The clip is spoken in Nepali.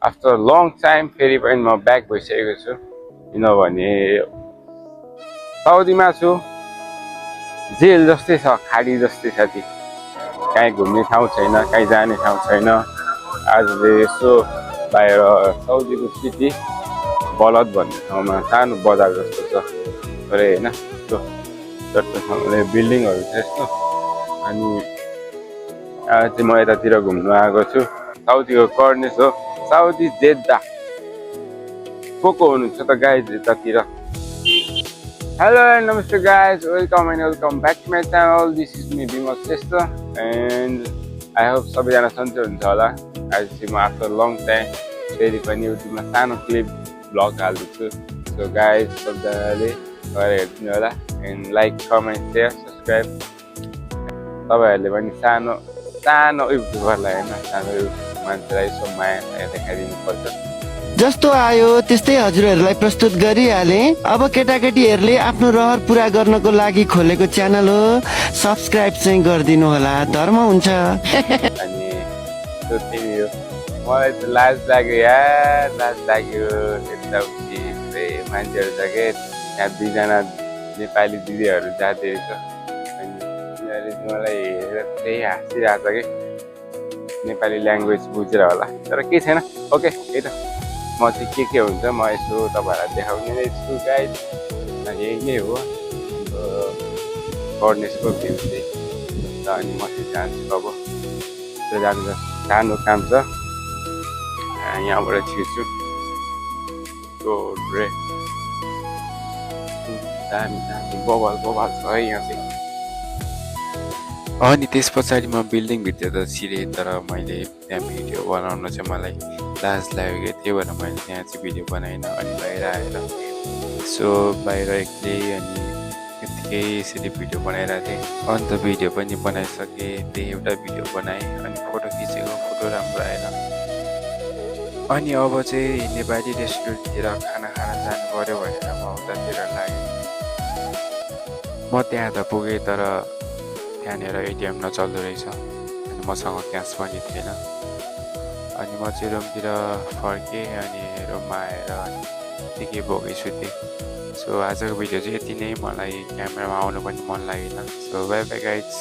आफ्टर लङ टाइम फेरि पनि म ब्याक भइसकेको छु किनभने साउदीमा छु जेल जस्तै छ खाडी जस्तै छ ती कहीँ घुम्ने ठाउँ छैन कहीँ जाने ठाउँ छैन आजले यसो बाहिर साउदीको सिटी बलद भन्ने ठाउँमा सानो बजार जस्तो छ अरे होइन यस्तो चट्टोसँगले बिल्डिङहरू छ यस्तो अनि आज चाहिँ म यतातिर घुम्नु आएको छु साउदीको कर्नेस हो साउदी जेद्दा को हुनुहुन्छ त गाइज यतातिर हेलो एन्ड नमस्ते guys welcome back to my channel this is me Bimal Shrestha and I hope सबैजना सन्चै हुन्छ होला आज चाहिँ म आफ्टर लङ टाइम फेरि पनि युट्युबमा सानो क्लिप भ्लग हाल्दैछु सो गाइज सबैजनाले गएर हेरिदिनु होला and like comment share subscribe तपाईँहरूले पनि सानो युट्युबरलाई होइन सानो मान्छेलाई यसो माया देखाइदिनु पर्छ जस्तो आयो त्यस्तै हजुरहरूलाई प्रस्तुत गरिहाले अब केटाकेटीहरूले आफ्नो रहर पुरा गर्नको लागि खोलेको च्यानल हो सब्सक्राइब चाहिँ गरिदिनु होला धर्म हुन्छ अनि त्यो त्यही हो मलाई त लाज लाग्यो यताउति मान्छेहरू छ के यहाँ दुईजना नेपाली दिदीहरू जाँदै रहेछ अनि तिनीहरूले मलाई हेरेर त्यही हाँसिरहेको छ कि नेपाली ल्याङ्ग्वेज बुझेर होला तर केही छैन ओके त्यही त म चाहिँ के हुन्छ म यसो तपाईँहरूलाई देखाउने नै छु गाइड यही नै हो कर्नेसको भ्यू चाहिँ अनि म चाहिँ जान्छु अब त्यो जानु काम छ यहाँबाट छिर्छु दामी बबाल छ है यहाँ चाहिँ अनि त्यस पछाडि म बिल्डिङभित्र त छिरेँ तर मैले त्यहाँ भिडियो बनाउनु चाहिँ मलाई लाज लाग्यो त्यही भएर मैले त्यहाँ चाहिँ भिडियो बनाइनँ अनि बाहिर आएर सो बाहिर एक्लै अनि यत्तिकै यसरी भिडियो बनाइरहेको थिएँ अन्त भिडियो पनि बनाइसकेँ त्यही एउटा भिडियो बनाएँ अनि फोटो खिचेको फोटो राम्रो आएर अनि अब चाहिँ नेपाली रेस्टुरेन्टतिर खाना जानु पऱ्यो भनेर म उतातिर लागेँ म त्यहाँ त पुगेँ तर त्यहाँनिर एटिएम नचल्दो रहेछ अनि मसँग क्यास पनि थिएन अनि म चाहिँ रुमतिर फर्केँ अनि रुममा आएर के बोकेँ सुतेँ सो आजको भिडियो चाहिँ यति नै मलाई क्यामेरामा आउनु पनि मन लागेन सो बाई बाई गाइज